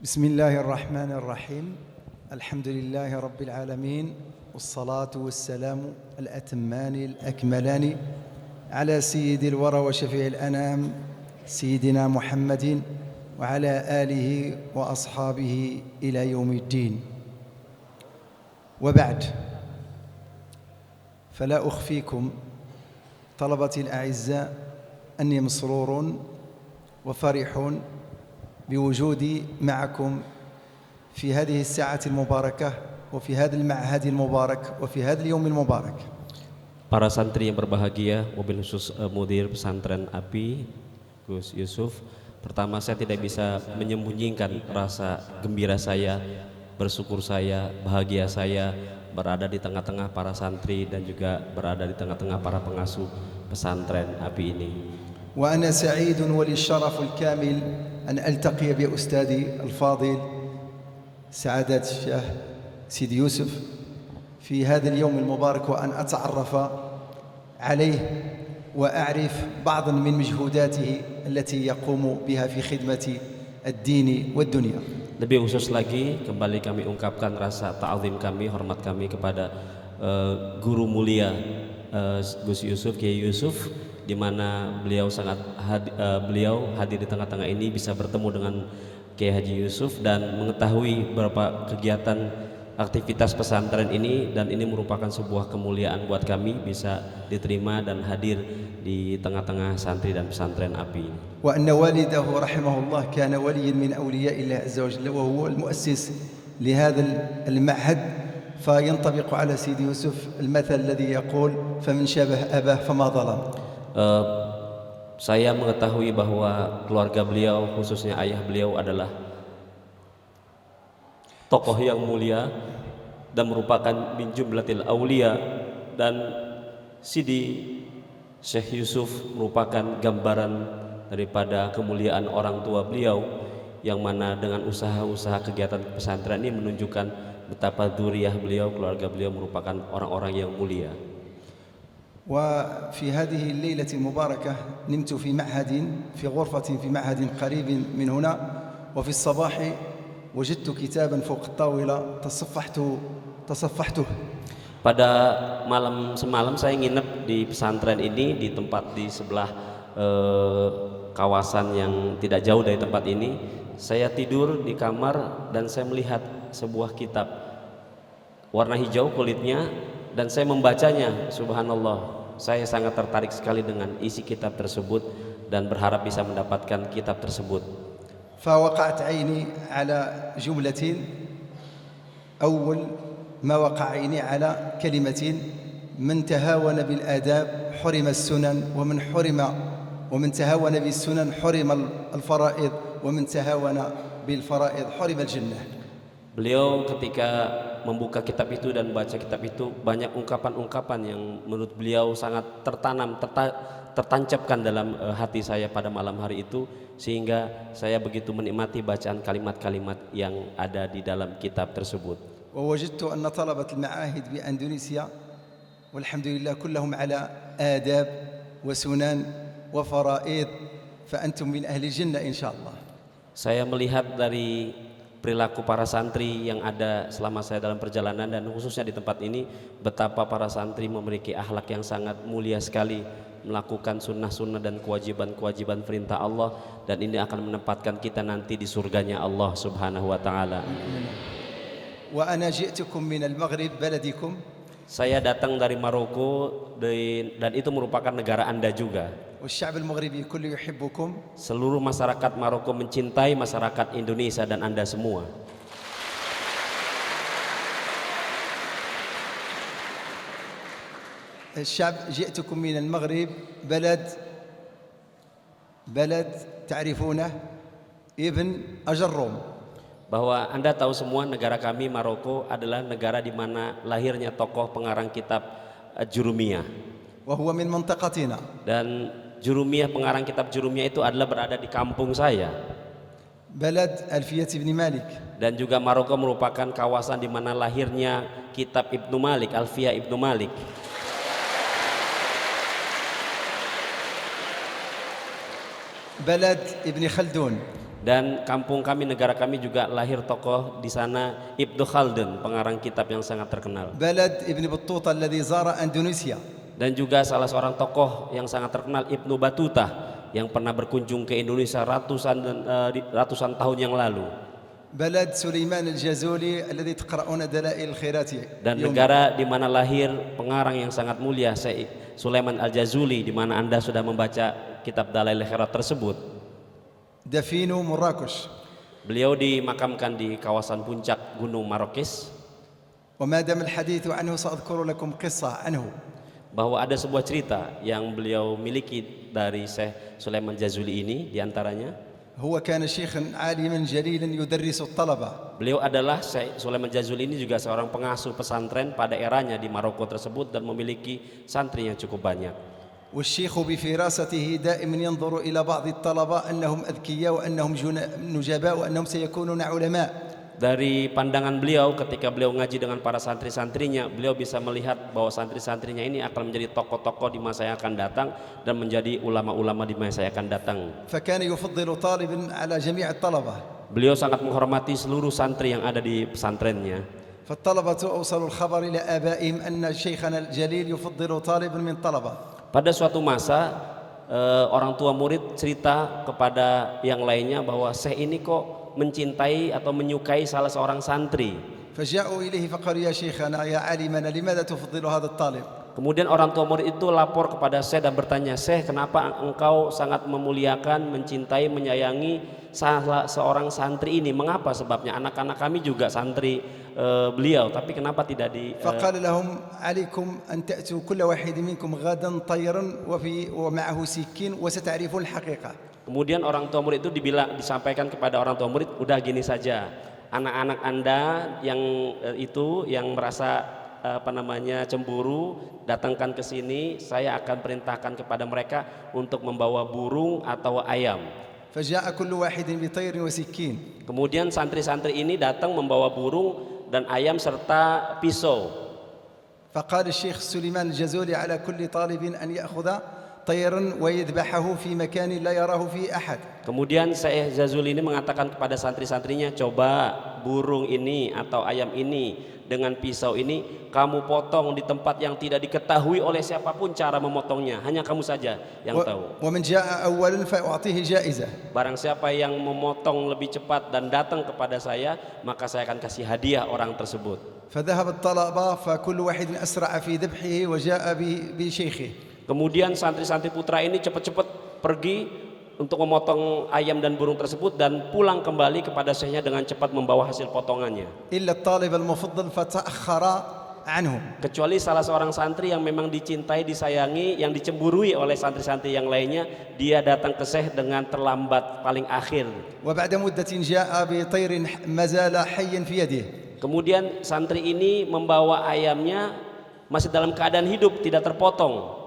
بسم الله الرحمن الرحيم. الحمد لله رب العالمين، والصلاة والسلام الأتمان الأكملان على سيد الورى وشفيع الأنام سيدنا محمد وعلى آله وأصحابه إلى يوم الدين. وبعد، فلا أخفيكم طلبتي الأعزاء أني مسرور وفرح بوجودي معكم في هذه الساعة المباركة وفي هذا المعهد المبارك وفي هذا اليوم المبارك. Para santri yang berbahagia, wabil khusus mudir pesantren API Gus Yusuf, pertama saya tidak bisa menyembunyikan rasa gembira saya, bersyukur saya, bahagia saya berada di tengah-tengah para santri dan juga berada di tengah-tengah para pengasuh pesantren API ini. وأنا سعيد ولي الشرف الكامل أن ألتقي بأستاذي الفاضل سعادة الشيخ سيدي يوسف في هذا اليوم المبارك، وأن أتعرف عليه وأعرف بعضا من مجهوداته التي يقوم بها في خدمة الدين والدنيا. Lebih khusus lagi, kembali kami ungkapkan rasa ta'zim kami, hormat kami kepada guru mulia Gus Yusuf, Kiai Yusuf, di mana beliau beliau hadir di tengah-tengah ini, bisa bertemu dengan Kiai Haji Yusuf dan mengetahui beberapa kegiatan aktivitas pesantren ini, dan ini merupakan sebuah kemuliaan buat kami bisa diterima dan hadir di tengah-tengah santri dan pesantren API. وأن والده رحمه الله كان وليا من أولياء الله عز وجل، وهو المؤسس لهذا المعهد، فينطبق على سيدي يوسف المثل الذي يقول فمن شابه أباه فما ظلم. Saya mengetahui bahwa keluarga beliau, khususnya ayah beliau, adalah tokoh yang mulia dan merupakan min jumlatil aulia, dan Sidi Syekh Yusuf merupakan gambaran daripada kemuliaan orang tua beliau, yang mana dengan usaha-usaha kegiatan pesantren ini menunjukkan betapa dzurriyyah beliau, keluarga beliau merupakan orang-orang yang mulia. وفي هذه الليلة المباركة نمت في غرفة في معهد قريب من هنا، وفي الصباح وجدت كتابا فوق الطاولة تصفحته. Pada malam semalam saya nginep di pesantren ini, di tempat di sebelah kawasan yang tidak jauh dari tempat ini. Saya tidur di kamar dan saya melihat sebuah kitab warna hijau kulitnya, dan saya membacanya. Subhanallah, saya sangat tertarik sekali dengan isi kitab tersebut dan berharap bisa mendapatkan kitab tersebut. فوقعت عيني على جملة، أول ما وقع عيني على كلمة من تهاون بالآداب حرم السنن، ومن تهاون بالسنن حرم الفرائض، ومن تهاون بالفرائض حرم الجنة. Beliau ketika membuka kitab itu dan baca kitab itu, banyak ungkapan-ungkapan yang menurut beliau sangat tertancapkan dalam hati saya pada malam hari itu, sehingga saya begitu menikmati bacaan kalimat-kalimat yang ada di dalam kitab tersebut. ووجدت أن طلبة المعاهد بأندونيسيا والحمد لله كلهم على آداب وسنن وفرائض، فأنتم من أهل الجنة إن شاء الله. Saya melihat dari perilaku para santri yang ada selama saya dalam perjalanan, dan khususnya di tempat ini, betapa para santri memiliki akhlak yang sangat mulia sekali, melakukan sunnah-sunnah dan kewajiban-kewajiban perintah Allah, dan ini akan menempatkan kita nanti di surganya Allah Subhanahu wa taala. وأنا جئتكم من المغرب بلدكم. Saya datang dari Maroko, dan itu merupakan negara Anda juga. والشعب المغربي كله يحبكم. Seluruh masyarakat Maroko mencintai masyarakat Indonesia dan Anda semua. الشعب جئتكم من المغرب، بلد تعرفونه، ابن أجروم. Bahwa Anda tahu semua negara kami Maroko adalah negara di mana lahirnya tokoh pengarang kitab Jurumiyah. وهو من منطقتنا. Dan Jurumiyah, pengarang kitab Jurumiyah itu adalah berada di kampung saya. بلد ألفية بن مالك. Dan juga Maroko merupakan kawasan di mana lahirnya kitab Ibnu Malik, Alfiyah Ibnu Malik. بلد ابن خلدون. Dan kampung kami, negara kami juga lahir tokoh di sana, Ibnu Khaldun, pengarang kitab yang sangat terkenal. بلد ابن بطوطة الذي زار أندونيسيا. Dan juga salah seorang tokoh yang sangat terkenal, Ibnu Batuta, yang pernah berkunjung ke Indonesia ratusan tahun yang lalu. بلد سليمان الجازولي الذي تقرؤون دلائل الخيرات. Dan negara di mana lahir pengarang yang sangat mulia, Syekh Sulaiman Al-Jazuli, di mana Anda sudah membaca kitab Dalail Khairat tersebut. دفينو مراكش. Beliau dimakamkan di kawasan puncak Gunung Marrakesh. وما دام الحديث عنه سأذكر لكم قصة عنه. Bahwa ada sebuah cerita yang beliau miliki dari Syekh Sulaiman Jazuli ini, diantaranya هو كان شيخا عالما جليلا يدرس الطلبة. beliau adalah Syekh Sulaiman Jazuli ini juga seorang pengasuh pesantren pada eranya di Maroko tersebut dan memiliki santri yang cukup banyak. والشيخ بفراسته دائما ينظر إلى بعض الطلبة أنهم أذكياء وأنهم نجباء وأنهم سيكونون علماء. Dari pandangan beliau ketika beliau ngaji dengan para santri-santrinya, beliau bisa melihat bahwa santri-santrinya ini akan menjadi tokoh-tokoh di masa yang akan datang dan menjadi ulama-ulama di masa yang akan datang. فكان يفضل طالبا على جميع الطلبة. Beliau sangat menghormati seluruh santri yang ada di pesantrennya. فالطلبة أوصلوا الخبر إلى آبائهم أن شيخنا الجليل يفضل طالبا من طلبة. Pada suatu masa orang tua murid cerita kepada yang lainnya bahwa Syekh ini kok mencintai atau menyukai salah seorang santri. فجاءوا إليه فقالوا يا شيخنا يا عالمنا لماذا تفضل هذا الطالب؟ Kemudian orang tua murid itu lapor kepada Syekh dan bertanya, Syekh, kenapa engkau sangat memuliakan, mencintai, menyayangi salah seorang santri ini? Mengapa sebabnya? Anak-anak kami juga santri beliau, tapi kenapa tidak di فقال لهم عليكم أن تأتوا كل واحد منكم غدا طيرا ومعه سكين وستعرفون الحقيقة. Kemudian orang tua murid itu disampaikan kepada orang tua murid, udah gini saja, anak-anak Anda yang yang merasa cemburu, datangkan ke sini, saya akan perintahkan kepada mereka untuk membawa burung atau ayam. فجاء كل واحد بطير وسكين. Kemudian santri-santri ini datang membawa burung dan ayam serta pisau. فقال الشيخ سليمان الجازولي على كل طالب أن يأخذ طيرا ويذبحه في مكان لا يراه فيه أحد. Kemudian Syekh Jazuli ini mengatakan kepada santri-santrinya, coba burung ini atau ayam ini dengan pisau ini kamu potong di tempat yang tidak diketahui oleh siapapun cara memotongnya, hanya kamu saja yang tahu. ومن جاء أولا فأعطيه جائزة. Barang siapa yang memotong lebih cepat dan datang kepada saya, maka saya akan kasih hadiah orang tersebut. فذهب الطلبة فكل واحد أسرع في ذبحه وجاء بشيخه. Kemudian santri-santri putra ini cepat-cepat pergi untuk memotong ayam dan burung tersebut dan pulang kembali kepada syekhnya dengan cepat membawa hasil potongannya. إلا الطالب المفضل فتأخر عنهم. Kecuali salah seorang santri yang memang dicintai, disayangi, yang dicemburui oleh santri-santri yang lainnya, dia datang ke syekh dengan terlambat paling akhir. وبعد مدة جاء بطير ما زال حيا في يده. Kemudian santri ini membawa ayamnya masih dalam keadaan hidup, tidak terpotong.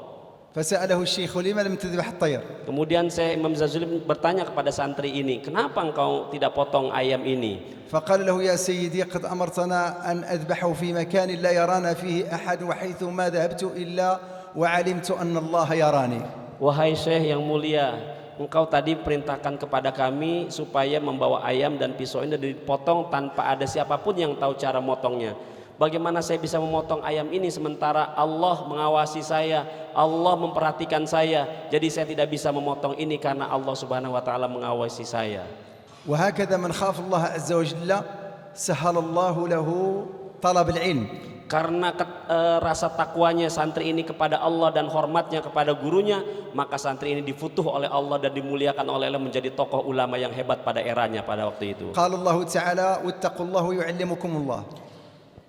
فسأله الشيخ لما لم تذبح الطير؟ Kemudian Syekh Imam Jazuli bertanya kepada santri ini, kenapa engkau tidak potong ayam ini? فقال له يا سيدي قد أمرتنا أن أذبحه في مكان لا يرانا فيه أحد وحيث ما ذهبت إلا وعلمت أن الله يراني. Wahai Syekh yang mulia, engkau tadi perintahkan kepada kami supaya membawa ayam dan pisau ini dipotong tanpa ada siapapun yang tahu cara motongnya. Bagaimana saya bisa memotong ayam ini sementara Allah mengawasi saya, Allah memperhatikan saya. Jadi saya tidak bisa memotong ini karena Allah Subhanahu wa taala mengawasi saya. وهكذا من خاف الله عز وجل سهل الله له طلب العلم. Karena rasa takwanya santri ini kepada Allah dan hormatnya kepada gurunya, maka santri ini difutuh oleh Allah dan dimuliakan oleh Allah menjadi tokoh ulama yang hebat pada eranya pada waktu itu. قال الله تعالى واتقوا الله ويعلمكم الله.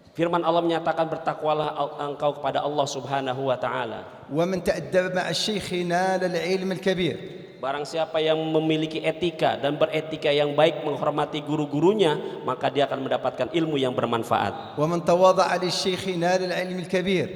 Firman Allah menyatakan, bertakwalah engkau kepada Allah Subhanahu wa taala. ومن تأدب مع الشيخ نال العلم الكبير. Barang siapa yang memiliki etika dan beretika yang baik, menghormati guru-gurunya, maka dia akan mendapatkan ilmu yang bermanfaat. ومن تواضع للشيخ نال العلم الكبير.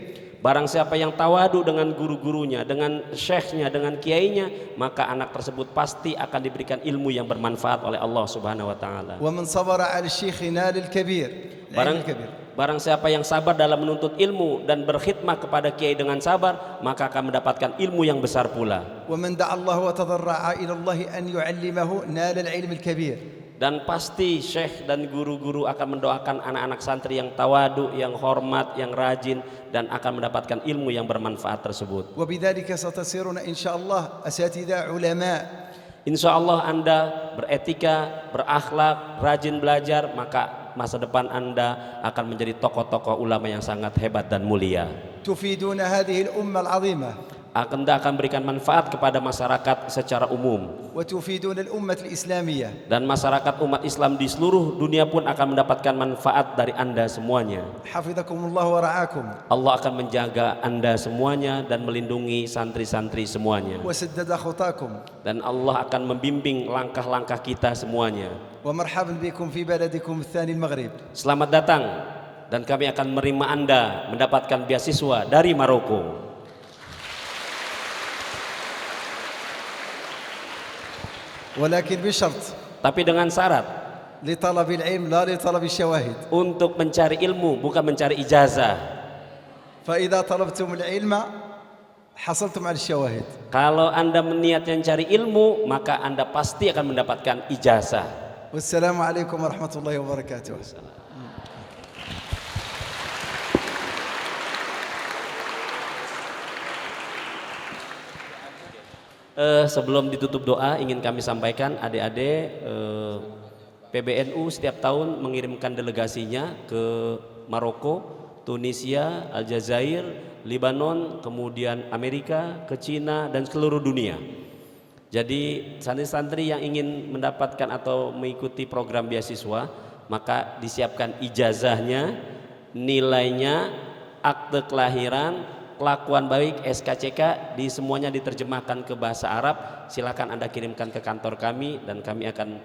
Barang siapa yang tawadu dengan guru-gurunya, dengan syekhnya, dengan kiainya, maka anak tersebut pasti akan diberikan ilmu yang bermanfaat oleh Allah Subhanahu wa taala. ومن صبر على الشيخ نال الكبير. العلم الكبير. barang siapa yang sabar dalam menuntut ilmu dan berkhidmah kepada kiai dengan sabar, maka akan mendapatkan ilmu yang besar pula. ومن دعا الله وتضرع إلى الله أن يعلمه نال العلم الكبير. Dan pasti syekh dan guru-guru akan mendoakan anak-anak santri yang tawadu, yang hormat, yang rajin, dan akan mendapatkan ilmu yang bermanfaat tersebut. وبذلك ستصيرون إن شاء الله أساتذة علماء. Insya Allah Anda beretika, berakhlak, rajin belajar, maka masa depan Anda akan menjadi tokoh-tokoh ulama yang sangat hebat dan mulia. تفيدون هذه الأمة العظيمة. Anda akan berikan manfaat kepada masyarakat secara umum, وتفيدون الأمة الإسلامية. dan masyarakat umat Islam di seluruh dunia pun akan mendapatkan manfaat dari Anda semuanya. حفظكم الله ورعاكم. Allah akan menjaga Anda semuanya dan melindungi santri-santri semuanya, وسدد خطاكم. dan Allah akan membimbing langkah-langkah kita semuanya. ومرحبا بكم في بلدكم الثاني المغرب. Selamat datang, dan kami akan menerima Anda mendapatkan beasiswa dari Maroko. ولكن بشرط Tapi dengan syarat, لطلب العلم لا لطلب الشواهد. untuk mencari ilmu bukan mencari ijazah. فإذا طلبتم العلم حصلتم على الشواهد. Kalau Anda meniatnya mencari ilmu, maka Anda pasti akan mendapatkan ijazah. والسلام عليكم ورحمة الله وبركاته. Sebelum ditutup doa, ingin kami sampaikan adik-adik, PBNU setiap tahun mengirimkan delegasinya ke Maroko, Tunisia, Aljazair, Lebanon, kemudian Amerika, ke Cina, dan seluruh dunia. Jadi santri-santri yang ingin mendapatkan atau mengikuti program beasiswa, maka disiapkan ijazahnya, nilainya, akte kelahiran, kelakuan baik, SKCK, di semuanya diterjemahkan ke bahasa Arab. Silakan Anda kirimkan ke kantor kami, dan kami akan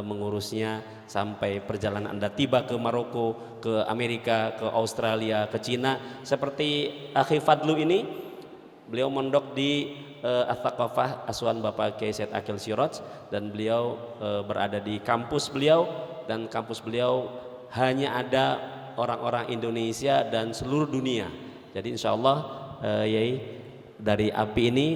mengurusnya sampai perjalanan Anda tiba ke Maroko, ke Amerika, ke Australia, ke Cina. Seperti Akhi Fadlu ini, beliau mondok di Al-Thaqafah Aswan Bapak Kiai Said Akil Siraj, dan beliau berada di kampus beliau, dan kampus beliau hanya ada orang-orang Indonesia dan seluruh dunia. Jadi insya Allah Yai, dari API ini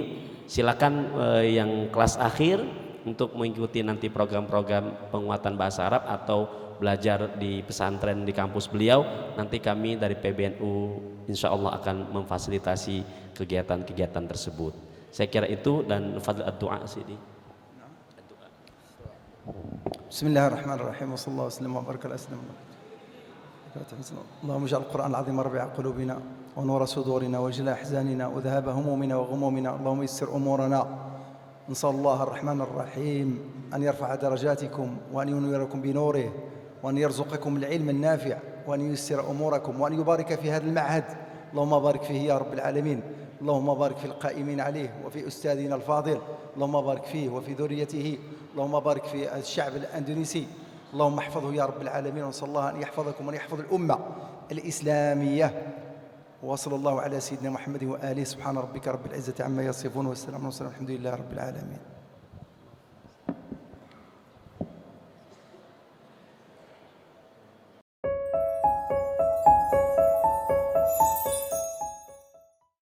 silakan yang kelas akhir untuk mengikuti nanti program-program penguatan bahasa Arab atau belajar di pesantren di kampus beliau. Nanti kami dari PBNU insya Allah akan memfasilitasi kegiatan-kegiatan tersebut. Saya kira itu, dan fadl ad-du'a Sidi. Bismillahirrahmanirrahim. Wassallallahu wasallam wa baraka ala sayyidina اللهم اجعل القرآن العظيم ربيع قلوبنا ونور صدورنا وجلاء أحزاننا وذهاب همومنا وغمومنا. اللهم يسر أمورنا. نسأل الله الرحمن الرحيم أن يرفع درجاتكم وأن ينيركم بنوره وأن يرزقكم العلم النافع وأن ييسر أموركم وأن يبارك في هذا المعهد. اللهم بارك فيه يا رب العالمين. اللهم بارك في القائمين عليه وفي أستاذنا الفاضل. اللهم بارك فيه وفي ذريته. اللهم بارك في الشعب الأندونيسي. اللهم احفظه يا رب العالمين. ونسأل الله أن يحفظكم وأن يحفظ الأمة الإسلامية. وصلى الله على سيدنا محمد وآله. سبحان ربك رب العزة عما يصفون والسلام على المرسلين والحمد لله رب العالمين.